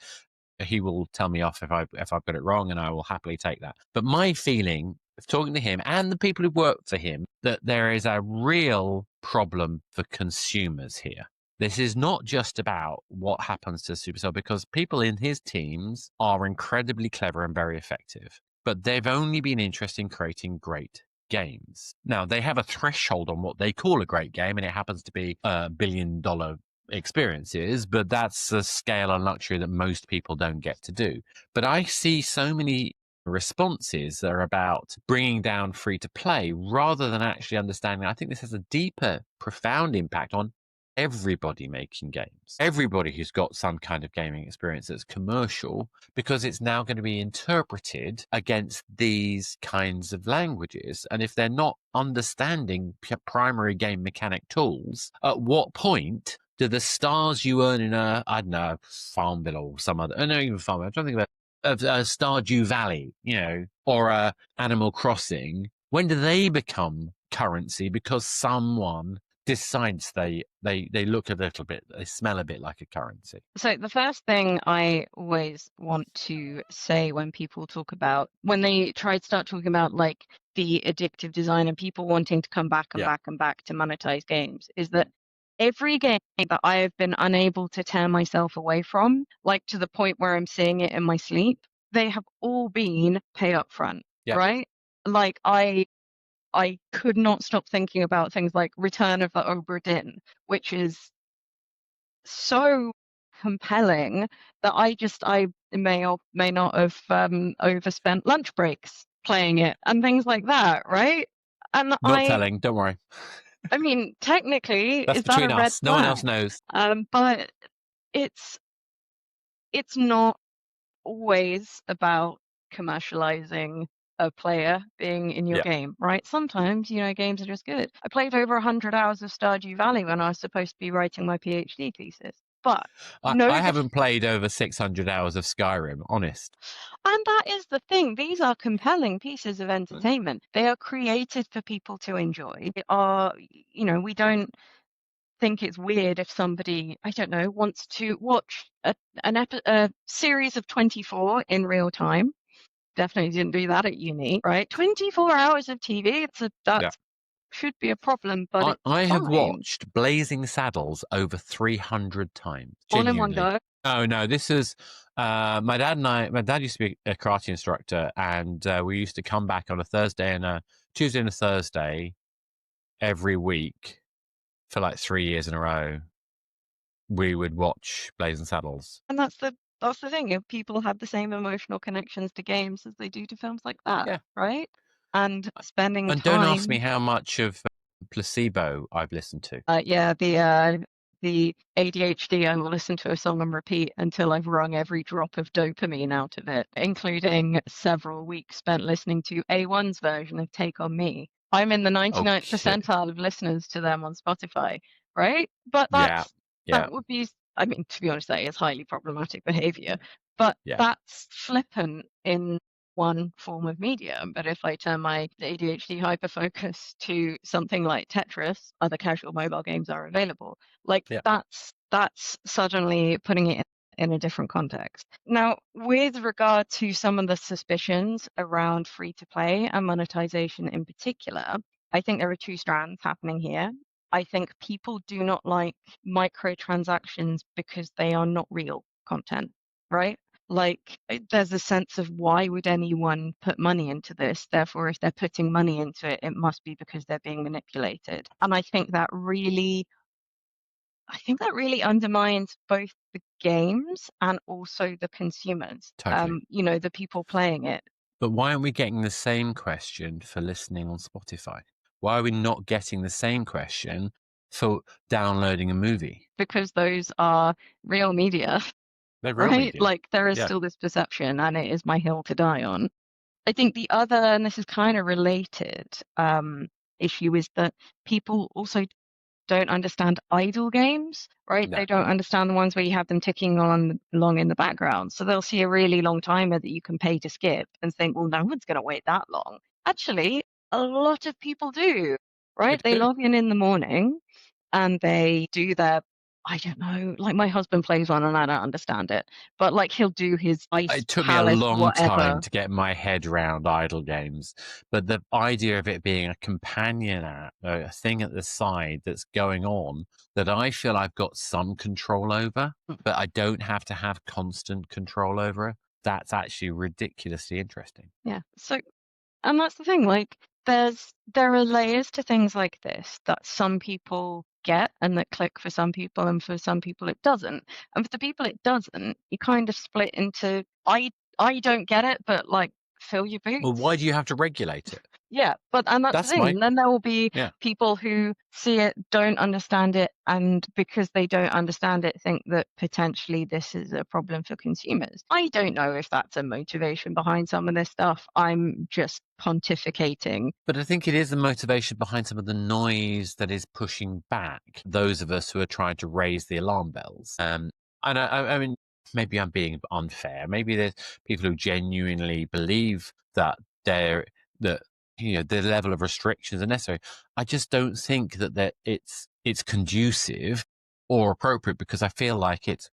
He will tell me off if I've got it wrong, and I will happily take that. But my feeling of talking to him and the people who work for him, that there is a real problem for consumers here. This is not just about what happens to Supercell, because people in his teams are incredibly clever and very effective, but they've only been interested in creating great games. Now, they have a threshold on what they call a great game, and it happens to be $1 billion experiences, but that's a scale and luxury that most people don't get to do. But I see so many responses that are about bringing down free to play rather than actually understanding. I think this has a deeper, profound impact on everybody making games, everybody who's got some kind of gaming experience that's commercial, because it's now going to be interpreted against these kinds of languages. And if they're not understanding primary game mechanic tools, at what point do the stars you earn in I don't know, Farmville or some other, no, even Farmville, I'm trying to think of Stardew Valley, or Animal Crossing, when do they become currency because someone decides they look a little bit, they smell a bit like a currency? So the first thing I always want to say when people talk about, when they start talking about like the addictive design and people wanting to come back and back and back to monetize games, is that every game that I have been unable to tear myself away from, like to the point where I'm seeing it in my sleep, they have all been pay up front, right? Like I could not stop thinking about things like Return of the Obra Dinn, which is so compelling that I may or may not have overspent lunch breaks playing it and things like that, right? And Not telling, don't worry. I mean, technically, That's is that a between red us. flag? No one else knows. But it's not always about commercializing a player being in your game, right? Sometimes, games are just good. I played over 100 hours of Stardew Valley when I was supposed to be writing my PhD thesis. But I haven't played over 600 hours of Skyrim, honest. And that is the thing. These are compelling pieces of entertainment. They are created for people to enjoy. They are, we don't think it's weird if somebody, I don't know, wants to watch a series of 24 in real time. Definitely didn't do that at uni, right? 24 hours of TV, that should be a problem, but I it's have fine. watched Blazing Saddles over 300 times. All in one go. Oh no, this is my dad used to be a karate instructor, and we used to come back on a Thursday and a Tuesday and a Thursday every week for like 3 years in a row. We would watch Blazing Saddles. And that's the thing. If people have the same emotional connections to games as they do to films like that, right? And spending time. Don't ask me how much of Placebo I've listened to. The ADHD, I will listen to a song on repeat until I've wrung every drop of dopamine out of it, including several weeks spent listening to A1's version of Take On Me. I'm in the 99th percentile of listeners to them on Spotify, right? But that would be, I mean, to be honest, that is highly problematic behavior, but that's flippant in one form of media. But if I turn my ADHD hyperfocus to something like Tetris, other casual mobile games are available. That's suddenly putting it in a different context. Now, with regard to some of the suspicions around free to play and monetization in particular, I think there are two strands happening here. I think people do not like microtransactions because they are not real content, right? Like, there's a sense of why would anyone put money into this? Therefore, if they're putting money into it, it must be because they're being manipulated. And I think that really undermines both the games and also the consumers, Totally. The people playing it. But why aren't we getting the same question for listening on Spotify? Why are we not getting the same question for downloading a movie? Because those are real media. They're real media. Like, there is still this perception, and it is my hill to die on. I think the other, and this is kind of related, issue is that people also don't understand idle games, right? No. They don't understand the ones where you have them ticking along in the background. So they'll see a really long timer that you can pay to skip and think, well, no one's going to wait that long. Actually, a lot of people do, right? They log in the morning and they do their I don't know, like my husband plays one and I don't understand it, but like he'll do his Ice It took me a Palace, long whatever. time to get my head around idle games, but the idea of it being a companion app, a thing at the side that's going on that I feel I've got some control over, but I don't have to have constant control over, that's actually ridiculously interesting. Yeah. So, and that's the thing, like there are layers to things like this that some people get and that click for some people, and for some people it doesn't. And for the people it doesn't, you kind of split into I don't get it, but like fill your boots. Well, why do you have to regulate it? Yeah, and that's the thing. And then there will be people who see it, don't understand it, and because they don't understand it, think that potentially this is a problem for consumers. I don't know if that's a motivation behind some of this stuff. I'm just pontificating. But I think it is the motivation behind some of the noise that is pushing back those of us who are trying to raise the alarm bells. And I mean, maybe I'm being unfair. Maybe there's people who genuinely believe that the level of restrictions are necessary. I just don't think that it's conducive or appropriate, because I feel like it's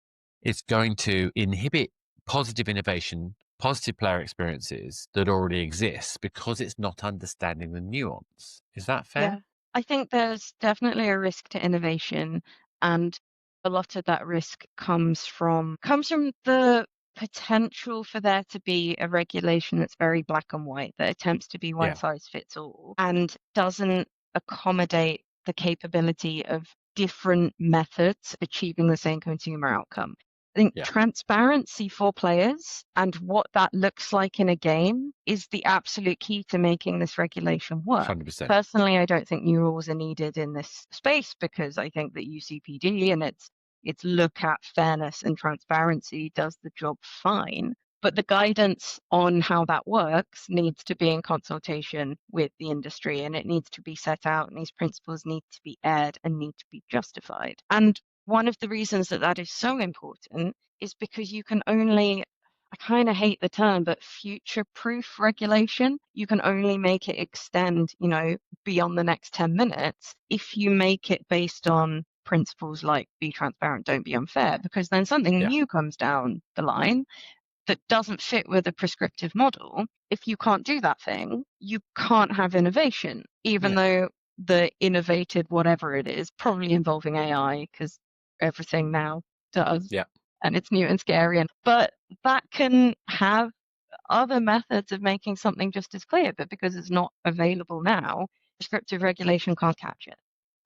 going to inhibit positive innovation, positive player experiences that already exist, because it's not understanding the nuance. Is that fair? Yeah, I think there's definitely a risk to innovation, and a lot of that risk comes from the potential for there to be a regulation that's very black and white, that attempts to be one size fits all and doesn't accommodate the capability of different methods achieving the same consumer outcome. I think transparency for players and what that looks like in a game is the absolute key to making this regulation work. 100%. Personally, I don't think new rules are needed in this space, because I think that UCPD and its look at fairness and transparency does the job fine. But the guidance on how that works needs to be in consultation with the industry, and it needs to be set out, and these principles need to be aired and need to be justified. And one of the reasons that is so important is because you can only, I kind of hate the term, but future-proof regulation, you can only make it extend, beyond the next 10 minutes if you make it based on principles like be transparent, don't be unfair, because then something new comes down the line that doesn't fit with a prescriptive model. If you can't do that thing, you can't have innovation, even though the innovated whatever it is, probably involving AI, because everything now does. And it's new and scary. But that can have other methods of making something just as clear, but because it's not available now, prescriptive regulation can't catch it.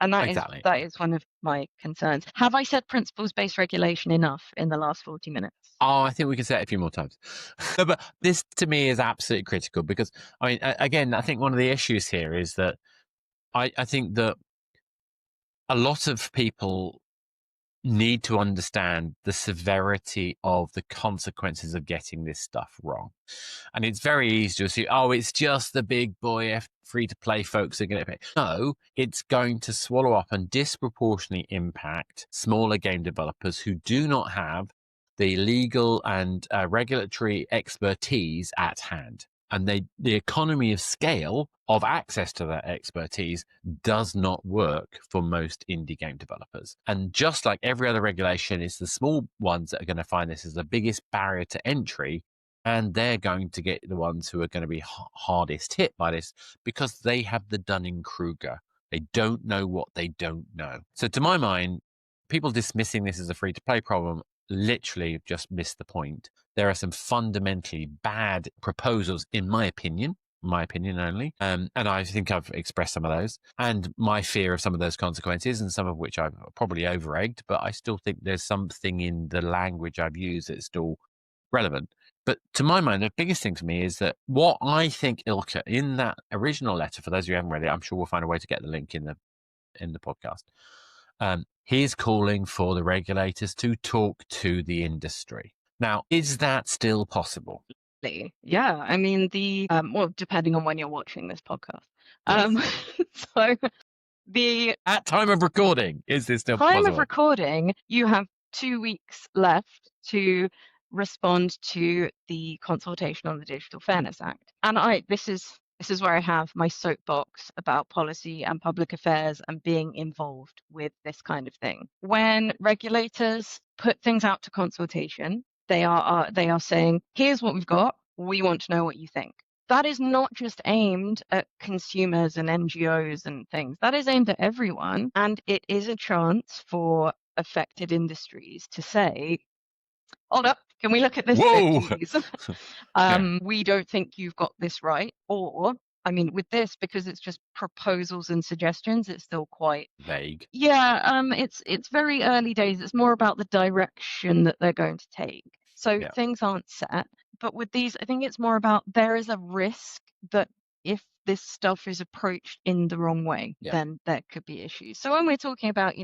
And that is one of my concerns. Have I said principles-based regulation enough in the last 40 minutes? Oh, I think we can say it a few more times. But this to me is absolutely critical, because I mean, again, I think one of the issues here is that I think that a lot of people need to understand the severity of the consequences of getting this stuff wrong. And it's very easy to assume, oh, it's just the big boy free-to-play folks are going to pay. No, it's going to swallow up and disproportionately impact smaller game developers who do not have the legal and regulatory expertise at hand. And the economy of scale of access to that expertise does not work for most indie game developers. And just like every other regulation, it's the small ones that are going to find this as the biggest barrier to entry. And they're going to get the ones who are going to be hardest hit by this, because they have the Dunning-Kruger. They don't know what they don't know. So to my mind, people dismissing this as a free-to-play problem literally just missed the point. There are some fundamentally bad proposals, in my opinion only. And I think I've expressed some of those, and my fear of some of those consequences, and some of which I've probably over-egged, but I still think there's something in the language I've used that's still relevant. But to my mind, the biggest thing to me is that what I think Ilkka, in that original letter, for those of you who haven't read it, I'm sure we'll find a way to get the link in the podcast. He's calling for the regulators to talk to the industry. Now, is that still possible? Yeah, I mean, depending on when you're watching this podcast. So at time of recording, is this still possible? Time of recording, you have 2 weeks left to respond to the consultation on the Digital Fairness Act. And this is This is where I have my soapbox about policy and public affairs and being involved with this kind of thing. When regulators put things out to consultation, they are saying, here's what we've got. We want to know what you think. That is not just aimed at consumers and NGOs and things. That is aimed at everyone. And it is a chance for affected industries to say, hold up, can we look at this Whoa! bit, please? Yeah. We don't think you've got this right. Or, I mean, with this, because it's just proposals and suggestions, it's still quite Vague. yeah, it's very early days. It's more about the direction that they're going to take. So Yeah. things aren't set. But with these, I think it's more about there is a risk that if this stuff is approached in the wrong way, Yeah. then there could be issues. So when we're talking about,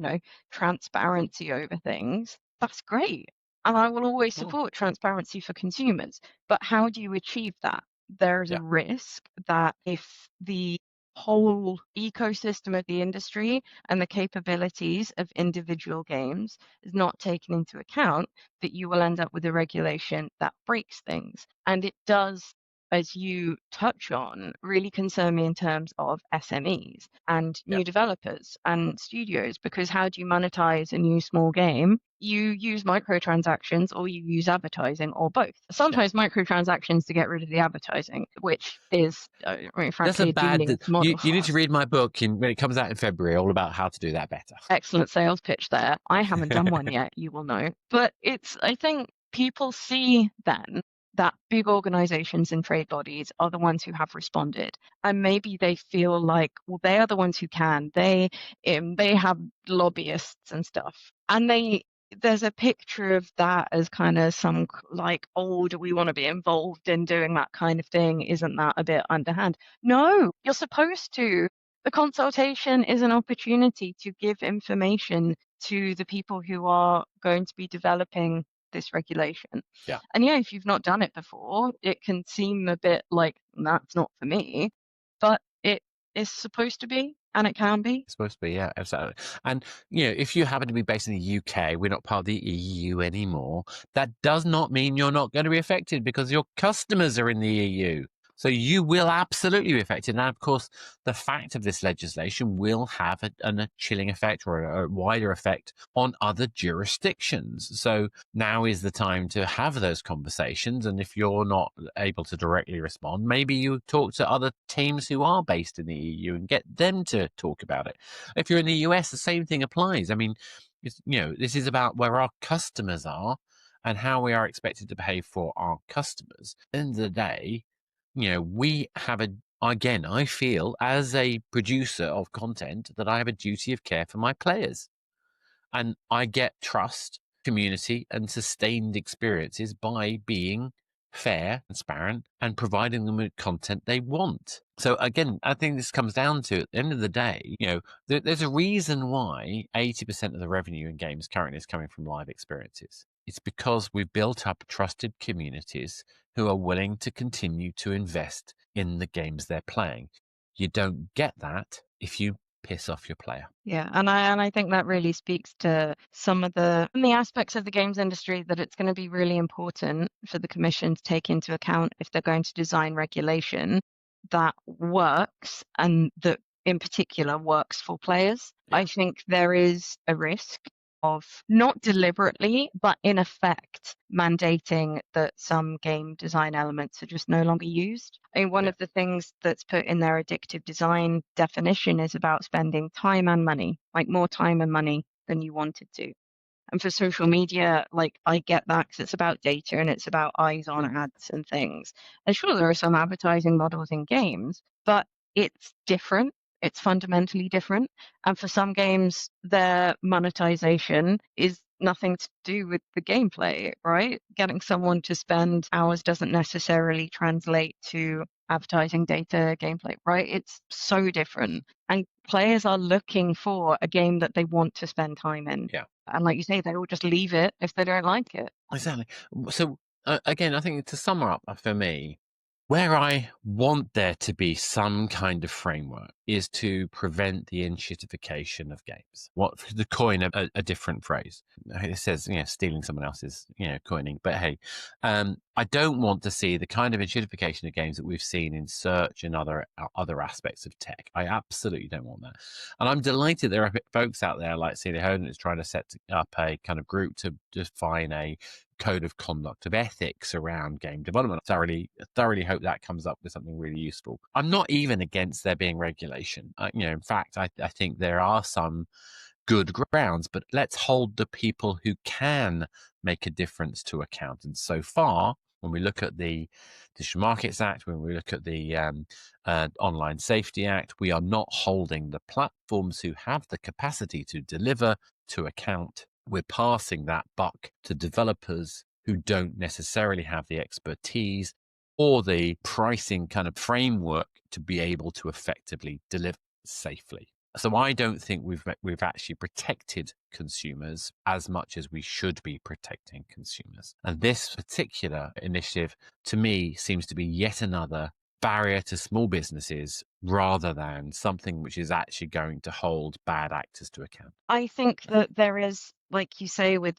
transparency over things, that's great. And I will always support transparency for consumers. But how do you achieve that? There's Yeah. a risk that if the whole ecosystem of the industry and the capabilities of individual games is not taken into account, that you will end up with a regulation that breaks things. And it does, as you touch on, really concern me in terms of SMEs and Yeah. new developers and studios, because how do you monetize a new small game? You use microtransactions or you use advertising or both. Sometimes microtransactions to get rid of the advertising, which is, frankly, That's a bad. genius model. You need to read my book when it comes out in February, all about how to do that better. Excellent sales pitch there. I haven't done one yet, you will know. But I think people see then that big organizations and trade bodies are the ones who have responded. And maybe they feel like, well, they are the ones who can. They have lobbyists and stuff. And there's a picture of that as kind of some like, oh, do we want to be involved in doing that kind of thing? Isn't that a bit underhand? No, you're supposed to. The consultation is an opportunity to give information to the people who are going to be developing this regulation. Yeah. And if you've not done it before, it can seem a bit like that's not for me, but it is supposed to be. And it can be. It's supposed to be, yeah, absolutely. And, if you happen to be based in the UK, we're not part of the EU anymore. That does not mean you're not going to be affected because your customers are in the EU. So you will absolutely be affected. And of course, the fact of this legislation will have a chilling effect or a wider effect on other jurisdictions. So now is the time to have those conversations. And if you're not able to directly respond, maybe you talk to other teams who are based in the EU and get them to talk about it. If you're in the US, the same thing applies. I mean, this is about where our customers are and how we are expected to behave for our customers. At the end of the day, we have I feel as a producer of content that I have a duty of care for my players. And I get trust, community, and sustained experiences by being fair, transparent, and providing them with content they want. So again, I think this comes down to, at the end of the day, there's a reason why 80% of the revenue in games currently is coming from live experiences. It's because we've built up trusted communities who are willing to continue to invest in the games they're playing. You don't get that if you piss off your player. Yeah, and I think that really speaks to some of the aspects of the games industry that it's going to be really important for the Commission to take into account if they're going to design regulation that works and that in particular works for players. Yeah. I think there is a risk of not deliberately, but in effect, mandating that some game design elements are just no longer used. I mean, one of the things that's put in their addictive design definition is about spending time and money, like more time and money than you wanted to. And for social media, like I get that because it's about data and it's about eyes on ads and things. And sure, there are some advertising models in games, but it's different. It's fundamentally different. And for some games, their monetization is nothing to do with the gameplay, right? Getting someone to spend hours doesn't necessarily translate to advertising data gameplay, right? It's so different. And players are looking for a game that they want to spend time in. Yeah. And like you say, they will just leave it if they don't like it. Exactly. So again, I think to sum up for me, Where I want there to be some kind of framework is to prevent the enshittification of games. What, to coin a different phrase, it says, stealing someone else's, coining. But hey, I don't want to see the kind of enshittification of games that we've seen in search and other aspects of tech. I absolutely don't want that. And I'm delighted there are folks out there like Celia Pontin is trying to set up a kind of group to define a code of conduct of ethics around game development. I thoroughly hope that comes up with something really useful. I'm not even against there being regulation. In fact, I think there are some good grounds, but let's hold the people who can make a difference to account. And so far, when we look at the Digital Markets Act, when we look at the Online Safety Act, we are not holding the platforms who have the capacity to deliver to account. We're passing that buck to developers who don't necessarily have the expertise or the pricing kind of framework to be able to effectively deliver safely. So I don't think we've actually protected consumers as much as we should be protecting consumers. And this particular initiative, to me, seems to be yet another barrier to small businesses rather than something which is actually going to hold bad actors to account. I think that there is, like you say, with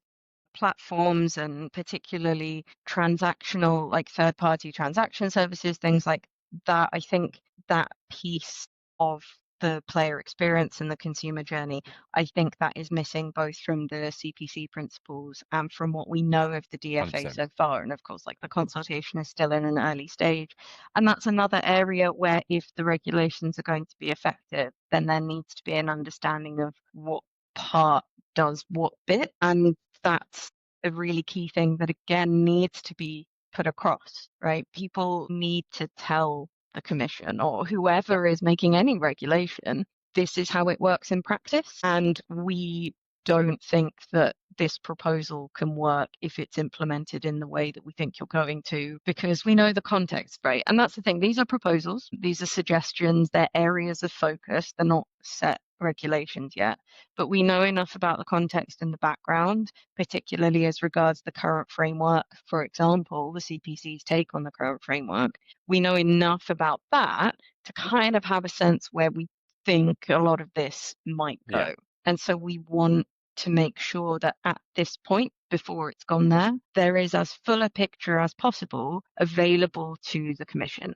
platforms and particularly transactional, like third-party transaction services, things like that, I think that piece of the player experience and the consumer journey, I think that is missing both from the CPC principles and from what we know of the DFA 100%. so far. And of course, like the consultation is still in an early stage. And that's another area where if the regulations are going to be effective, then there needs to be an understanding of what part does what bit. And that's a really key thing that, again, needs to be put across, right? People need to tell the commission or whoever is making any regulation, this is how it works in practice. And we don't think that this proposal can work if it's implemented in the way that we think you're going to, because we know the context, right? And that's the thing. These are proposals. These are suggestions. They're areas of focus. They're not set regulations yet, but we know enough about the context and the background, particularly as regards the current framework. For example, the CPC's take on the current framework. We know enough about that to kind of have a sense where we think a lot of this might go. Yeah. And so we want to make sure that at this point, before it's gone there is as full a picture as possible available to the commission.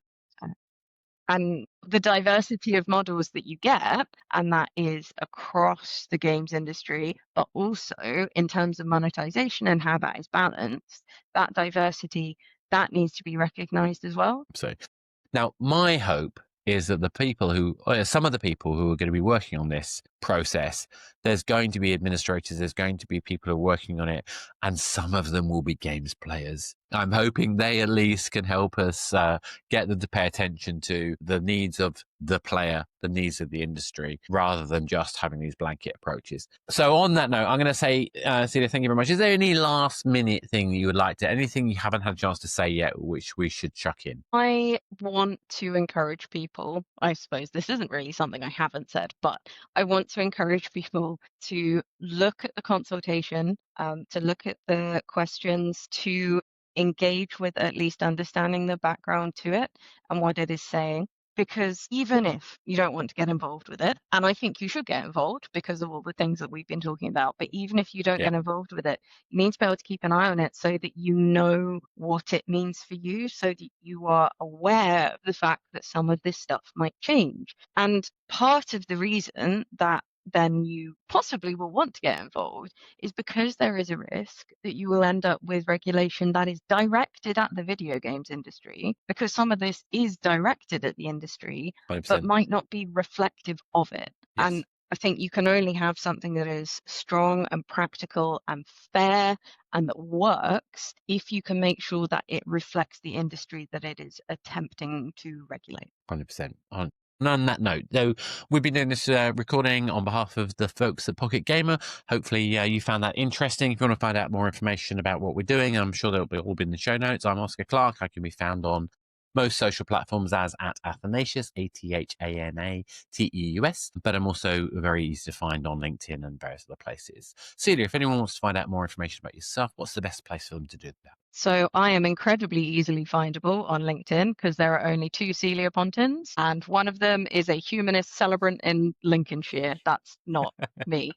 And the diversity of models that you get, and that is across the games industry, but also in terms of monetization and how that is balanced, that diversity, that needs to be recognized as well. So now my hope is that some of the people who are going to be working on this process, there's going to be administrators, there's going to be people who are working on it, and some of them will be games players. I'm hoping they at least can help us get them to pay attention to the needs of the player, the needs of the industry, rather than just having these blanket approaches. So on that note, I'm going to say, Celia, thank you very much. Is there any last minute thing you would like to, anything you haven't had a chance to say yet, which we should chuck in? I want to encourage people, I suppose this isn't really something I haven't said, but I want to encourage people to look at the consultation, to look at the questions, to engage with at least understanding the background to it and what it is saying. Because even if you don't want to get involved with it, and I think you should get involved because of all the things that we've been talking about, but even if you don't get involved with it, you need to be able to keep an eye on it so that you know what it means for you, so that you are aware of the fact that some of this stuff might change. And part of the reason that then you possibly will want to get involved is because there is a risk that you will end up with regulation that is directed at the video games industry, because some of this is directed at the industry, 100%. but might not be reflective of it. Yes. And I think you can only have something that is strong and practical and fair and that works if you can make sure that it reflects the industry that it is attempting to regulate. 100%. And on that note, though, we've been doing this recording on behalf of the folks at Pocket Gamer. Hopefully you found that interesting. If you want to find out more information about what we're doing, I'm sure they'll all be in the show notes. I'm Oscar Clark. I can be found on most social platforms as at Athanasius, Athanateus, but I'm also very easy to find on LinkedIn and various other places. Celia, if anyone wants to find out more information about yourself, what's the best place for them to do that? So I am incredibly easily findable on LinkedIn because there are only 2 Celia Pontins, and one of them is a humanist celebrant in Lincolnshire. That's not me.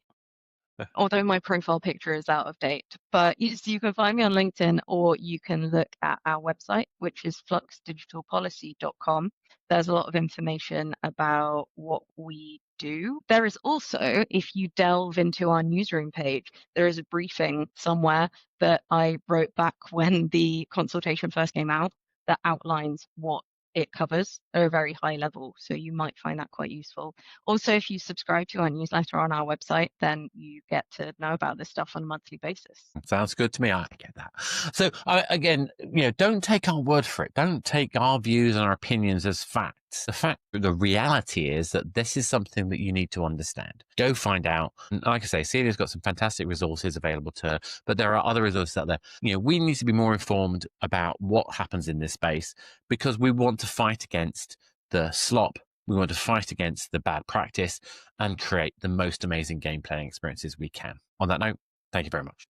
Although my profile picture is out of date. But yes, you can find me on LinkedIn, or you can look at our website, which is fluxdigitalpolicy.com. There's a lot of information about what we do. There is also, if you delve into our newsroom page, there is a briefing somewhere that I wrote back when the consultation first came out that outlines what it covers at a very high level. So you might find that quite useful. Also, if you subscribe to our newsletter on our website, then you get to know about this stuff on a monthly basis. Sounds good to me. I get that. So again, don't take our word for it. Don't take our views and our opinions as facts. The reality is that this is something that you need to understand. Go find out. And like I say, Celia's got some fantastic resources available to her, but there are other resources out there. We need to be more informed about what happens in this space because we want to fight against the slop. We want to fight against the bad practice and create the most amazing game playing experiences we can. On that note, thank you very much.